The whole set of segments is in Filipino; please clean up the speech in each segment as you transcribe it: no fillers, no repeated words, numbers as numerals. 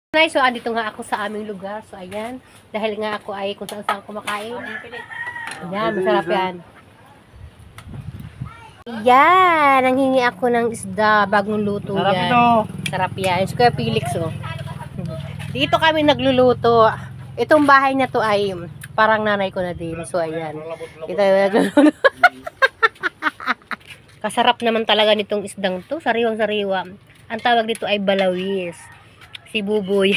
Nice, so andito nga ako sa aming lugar. So ayan, dahil nga ako ay kung saan kumakain. Ayan, masarap yan. Yan, nanghingi ako ng isda, bagong luto Sarap yan. ito. Sarap yan. So kaya Felix, oh. Dito kami nagluluto. Itong bahay na to ay parang nanay ko na din. So ayan. Dito nagluluto. Kasarap naman talaga nitong isdang to. Sariwang-sariwa. Ang tawag dito ay balawis. Si Buboy.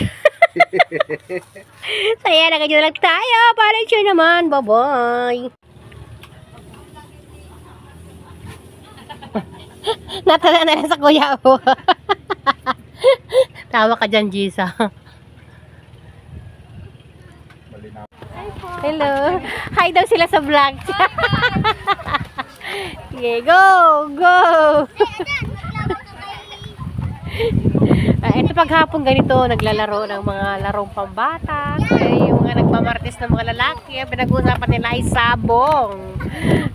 So ayan, nagkajun lang tayo. Parang siya naman. Bye-bye. Natala na lang sa kuya ko. Tawa ka dyan, Gisa. Hello. Hi daw sila sa vlog. Okay, go! Go! Ito paghapon ganito, naglalaro ng mga larong pambata. Yung mga nagmamartis ng mga lalaki, pinag-uusapan nila ay sabong.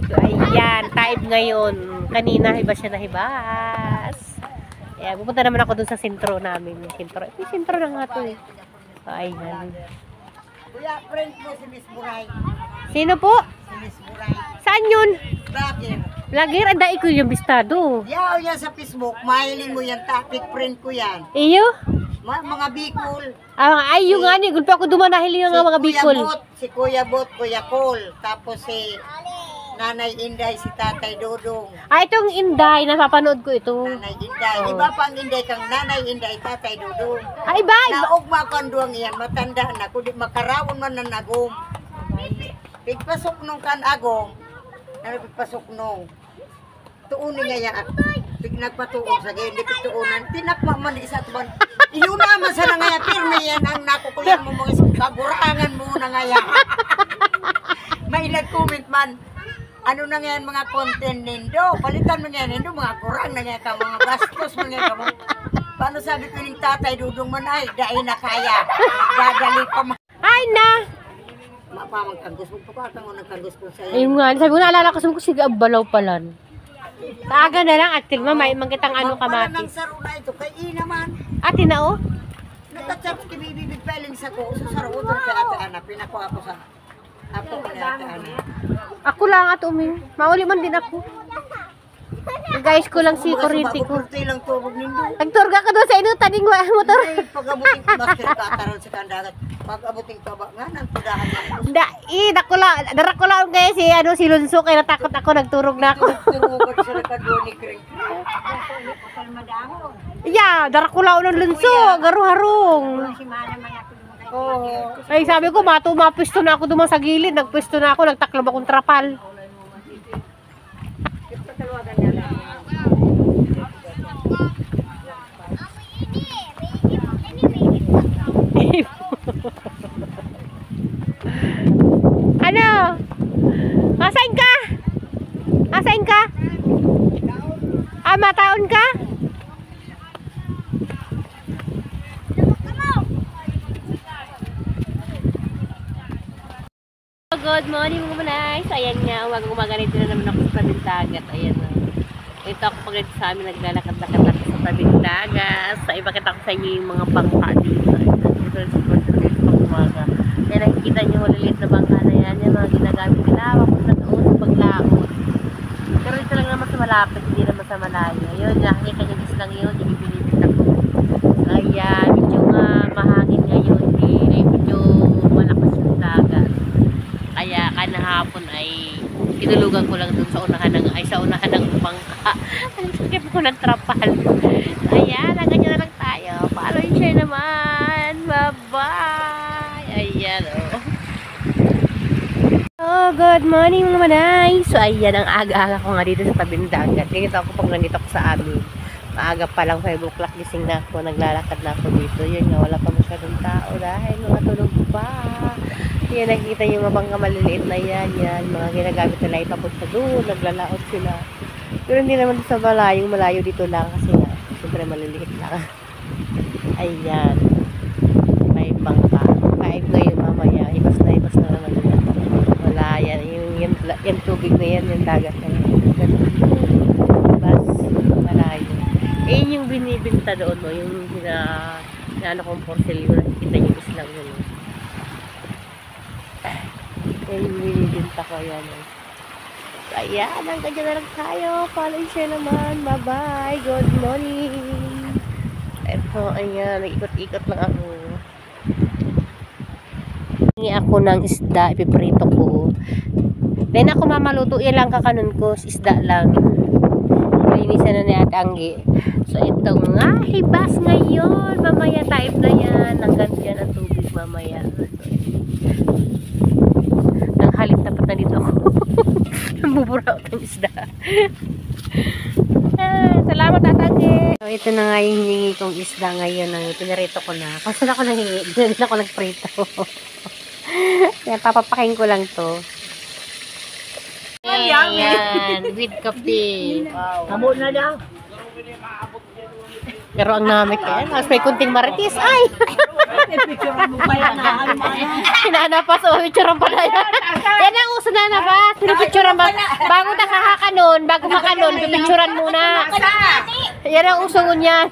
So, ayan, taib ngayon. Kanina, hibas siya na hibas. Ayan, pupunta naman ako dun sa sentro namin. Yung sentro na nga to eh. So, ayan. Kuya, friend mo si Miss Buray. Sino po? Si Miss Buray. Saan yun? Bakit? Vlogger, ang daig ko yung bistado. Yaw yan sa Facebook, mahiling mo yan, topic friend ko yan. Iyo? Mga Bicol. Ay, yung nga ni, gulpa ako dumanahil yung mga Bicol. Si Kuya Bot, Kuya Cole. Tapos si Nanay Inday, si Tatay Dodong. Itong Inday, napapanood ko ito. Nanay Inday. Iba pang Inday kang Nanay Inday, Tatay Dodong. Iba! Naugma ko ang duwang iyan, matanda na. Kundi makarawon man na nagong. Pigpasok nung kan agong. Pigpasok nung. Tuunin nga yan. Nagpatuon sa gaya, hindi pituunan. Tinakma man isa tuban. Iyon naman sa nangaya, pirme yan ang nakukuyan mo mga kagurangan mo na ngaya. May nag-comment man. Ano na nga yan mga content nindo? Palitan mo nga yan nindo, mga kurang na nga ka, mga bastos mo nga ka mo. Paano sabi ko yung Tatay Dudong man ay, dahil na kaya. Dadali pa man. Ay na! Mapamang kanggus mo pa ka mo ng kanggus ko sa'yo. Ayun nga, sabi ko naalala ko ko sige abalaw palan. Taaga na lang at tigma may mangitang ano Magpala ng kamatis. saro na ito, kay I naman. Ate na oh. Nagka-chat kibibibig peling sa ko, sa saro utong kay Ate Ana, pinako ako sa apo ko ni Ate Ana. Ako lang at uming. Mauli man din ako. Guys ko lang si Corinthians ko. Kurti lang tubog nindo. Nagturga ka doon sa inutan ng motor. Ay, pag-abuting master kataron sa kandagat. Pag-abuting pa ba nga, nang tudahan yan. Dara ko lang guys si Lunso kaya natakot ako, nagturog na ako. Tumugod sa nakadwa ni Kring. Yeah, dara ko lang ng Lunso, garuharong. Oo. Ay sabi ko, mapisto na ako duman sa gilid, nagpisto na ako, nagtaklob akong trapal. Ano? Asain ka? Asain ka? Mataon ka? Good morning mga manay. So ayan nga, umaga nito na naman ako sa tabing dagat. Ayan na. Ito ako pag sa amin naglalakad-lakad ako sa tabing dagat. So ipakita ko sa inyo yung mga bangka dito. Ito sa umaga. Kaya nakikita nyo maliliit na bangka na yan. Yung mga ginagamit nila. Wapag na doon sa paglaot. Pero ito lang naman sa malapit, hindi naman sa malayo. Ayun, nakikita nyo gusto lang yun. Yung binibit ako. So ayan, medyo mahangin ngayon. Hindi medyo malakas yung dagat. Kaya kanahapon ay tinulugan ko lang dun sa unahan ng bangka. Ang sakit ko ng trapal. Ayan, hanggang na lang tayo. Follow and share naman. Bye-bye. Ayan, oh. Oh, good morning mga manay. So, ayan, ang aga-aga ko nga dito sa tabing dagat. Ganito ako pag nandito ako sa amin. Maaga pa lang, 5 o'clock gising na ako. Naglalakad na ako dito. Yun nga, wala pa masyadong tao dahil mga tulog pa. Yan, nakikita yung mga bangka maliliit na yan. Yan, mga ginagamit nila ipapunta doon. Naglalaot sila. Pero hindi naman sa malayo dito lang kasi nga, siyempre maliliit lang. Ayan. May bangka. Kaib ngayon mamaya. Ibas na naman yan. Wala yan. Yung tubig na yan, yung dagat na yan. Ibas, malayo. Eh, yung binibinta doon, no? Yung inaano kong porcelain. Nakikita niyo isla yun. Ay, binibinta ko yan. Ayan, hanggang dyan na lang tayo. Follow and share naman. Bye-bye. Good morning. Ito, ayan. Nag-ikot-ikot lang ako. Hingi ako ng isda. Ipiprito ko. Then ako mamaluto. Yan lang kakanon ko. Isda lang. Linisan na ni Ate Anggi. So, itong nga hibas ngayon. Mamaya type na yan. Hanggang dyan ang tubig mamaya. Nang halit tapat na dito ako. Bubura ako ng isda. Salamat Ate Anggi. So, ito na nga yung hiningi kong isda ngayon. Pinarito ko na. Kung saan ako nanghingi? Hindi ako nagprito. Kaya papapaking ko lang to. Ayan, with kape. Amo na lang. Pero ang namik yan. Tapos may kunting maritis. Ay! Sinanapas. O, picturean pa na yan. Yan ang uso na nabas. Pinipicturean ba? Bago nakakakanon, bago makanon, pipicturean muna. Yan ang uso niyan.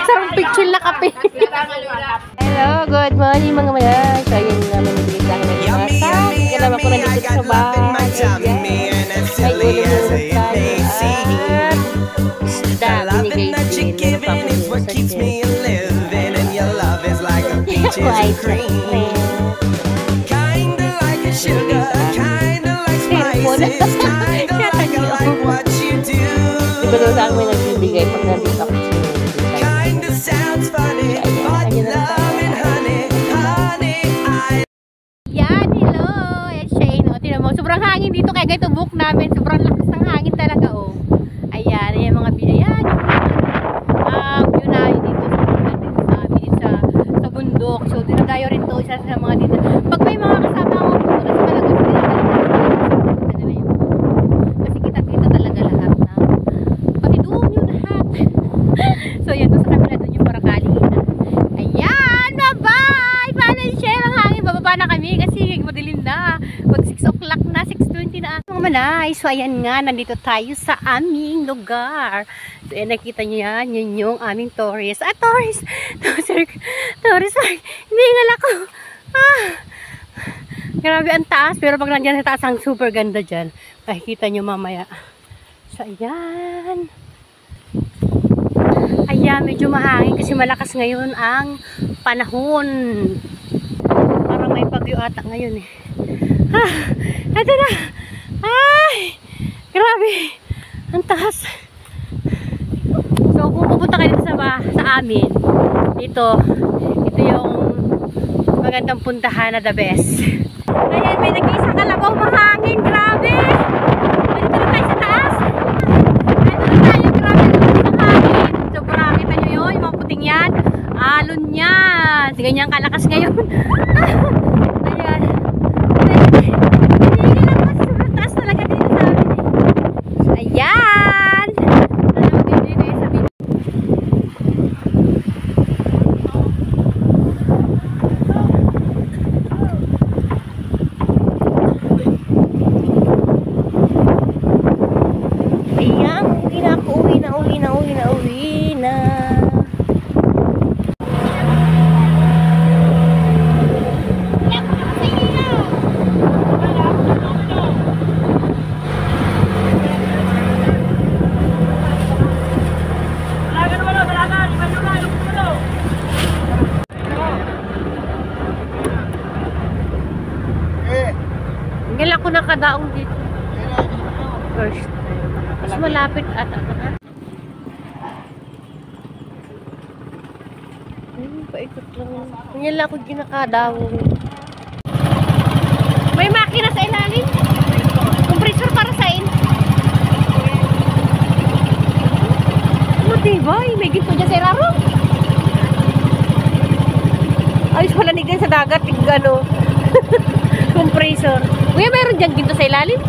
Sarang picture na kape. Hello, good morning mga mayan. So, yun naman nagbilis lang ng mata. Kailangan ko na dito sa bahay. May ulo mo tayo. Isda, binigay din. Meron pa po sa White chocolate. Kinda like a sugar, kinda like spices, kinda like what you do. Diba doon sa akin may nagbibigay pag nandito ako sa Kinda sounds funny, but love and honey, honey, Yan, hello! Ayan, Shane. O, tinan mo, sobrang hangin dito kaya ganito book namin. Sobrang lakas ng hangin talaga, oh. Ayan, ayan mga ayan. Yun na, yun dito sa amin, sa bundok. So, dinadayo rin to, isa sa mga dito. Pag may mga kasama ako, kasi talaga kasi kita-kita talaga lahat na. Pati doon yung lahat. So, yan, doon sa kabila, doon yung parakali. Ayan, bye-bye! Paano yung share ang hangin? Bababa na kami kasi madilim na. Kung 6 o'clock na, 6:20 na. Mga manay, so ayan nga, nandito tayo sa aming lugar. So, ayan, nakita nyo yan, yun yung aming tourist. Tourist! Tourist, hindi nga ako. Grabe ang taas, pero pag nandiyan sa taas, ang super ganda dyan. Makikita nyo mamaya. So, ayan. Ayan, medyo mahangin kasi malakas ngayon ang panahon. Parang may bagyo ata ngayon eh. Ito na! Ay! Grabe! Ang taas! So, kung pupunta kayo sa amin, ito yung magandang puntahan na the best. Ayan, may nag-iisang kalabaw mahangin. Grabe! Dito na tayo sa taas. Dito na tayo. Grabe, ang hangin. Sobrang kita nyo yun, yung mga puting yan. Alon yan. Ganyan kalakas ngayon. Ayan. Hindi lang kasi sobrang taas talaga dito sa amin. Ayan. Alam mo dito yung sabi. Ayan, uwi na. Ngayon ako nakadaong dito. First time. Mas malapit ata. Paikot lang. Ngayon lang ako ginakadaong. May makina sa ilalim. Compressor para sa in. Matibay. May ginto dyan sa iraro. Ayos wala din sa dagat. Tigano. Compressor. Kuya, mayroon dyan ginto sa ilalim?